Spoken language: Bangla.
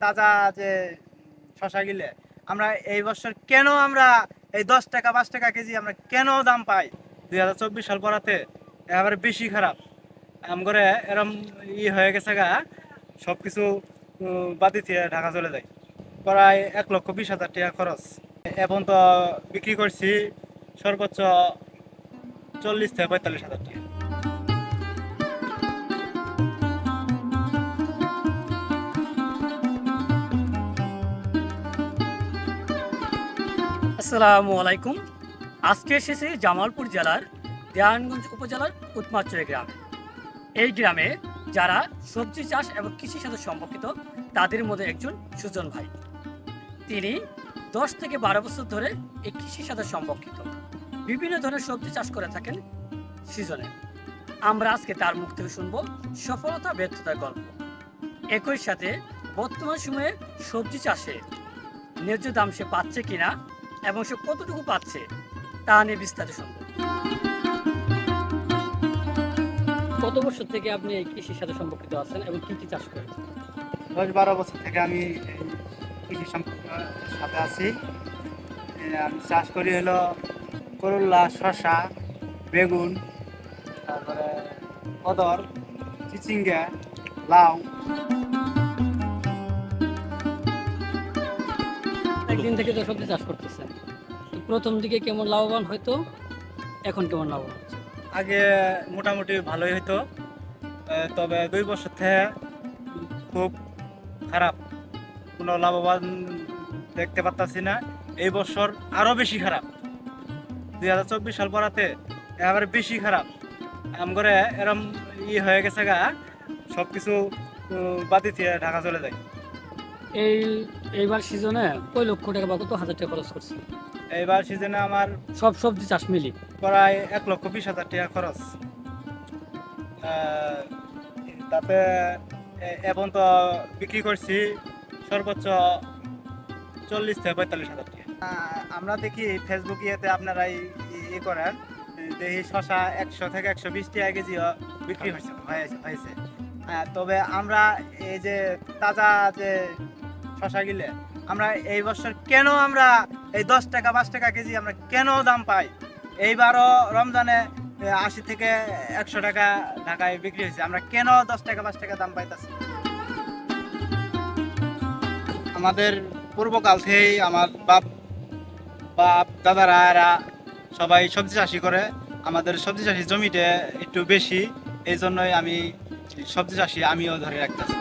তাজা যে শশা গিলে আমরা এই বছর কেন আমরা এই 10 টাকা 5 টাকা কেজি আমরা কেন দাম পাই? 2024 সাল পড়াতে এবারে বেশি খারাপ আম করে এরম হয়ে গেছে গা, সবকিছু বাদ দিয়ে ঢাকা চলে যায়। প্রায় 1,20,000 টাকা খরচ। এখন তো বিক্রি করছি সর্বোচ্চ 40 থেকে 45 হাজার টাকা। আসসালামু আলাইকুম। আজকে এসেছি জামালপুর জেলার দেওয়ানগঞ্জ উপজেলার উৎমাচড়ি গ্রামে। এই গ্রামে যারা সবজি চাষ এবং কৃষির সাথে সম্পর্কিত তাদের মধ্যে একজন সুজন ভাই। তিনি 10 থেকে 12 বছর ধরে এই কৃষির সাথে সম্পর্কিত বিভিন্ন ধরনের সবজি চাষ করে থাকেন সিজনে। আমরা আজকে তার মুখ থেকে শুনবো সফলতা ব্যর্থতার গল্প। একই সাথে বর্তমান সময়ে সবজি চাষে ন্যায্য দাম সে পাচ্ছে কিনা এবং সে কতটুকু পাচ্ছে তা নিয়ে বিস্তারিত শুনবো। কত বছর থেকে আপনি এই কৃষির সাথে সম্পর্কিত আছেন এবং কি কি চাষ করেছেন? 10-12 বছর থেকে আমি এই কৃষি সম্পর্কের সাথে আছি। আমি চাষ করি হলো করল্লা, শসা, বেগুন, তারপরে কদর, চিচিঙ্গা, লাউ। একদিন থেকে তো সবজি চাষ করতেছেন, তো প্রথম দিকে কেমন লাভবান হয়তো, এখন কেমন লাভবান হচ্ছে? আগে মোটামুটি ভালোই হইতো, তবে 2 বছর থেকে খুব খারাপ, কোনো লাভবান দেখতে পারতাছি না। এই বছর আরো বেশি খারাপ। 2024 সাল পড়াতে এবারে বেশি খারাপ আম করে এরম হয়ে গেছে গা, সবকিছু বাদ দিয়ে ঢাকা চলে যায়। এইবার সিজনে কয় লক্ষ টাকা বা কত হাজার টাকা খরচ করছে? এইবার সিজনে আমার সব সবজি চাষ মিলি প্রায় 1,20,000 টাকা খরচ। আহ, তাতে এখন তো বিক্রি করছি সর্বোচ্চ 40 থেকে 45 হাজার টাকা। আমরা দেখি ফেসবুক ইয়েতে আপনারা করেন, দেখি শশা 100 থেকে 120 টাকা কেজি বিক্রি হয়েছে। তবে আমরা এই যে তাজা যে শশা গিলে আমরা এই বছর কেন আমরা এই 10 টাকা 5 টাকা কেজি আমরা কেন দাম পাই? এইবারও রমজানে 80 থেকে 100 টাকা ঢাকায় বিক্রি হয়েছে, আমরা কেন 10 টাকা 5 টাকা দাম পাইতেছি? আমাদের পূর্বকাল থেকেই আমার বাপ দাদারা এরা সবাই সবজি চাষি করে। আমাদের সবজি চাষি জমিটা একটু বেশি, এই জন্যই আমি সবজি চাষি আমিও ধরে রাখতেছি।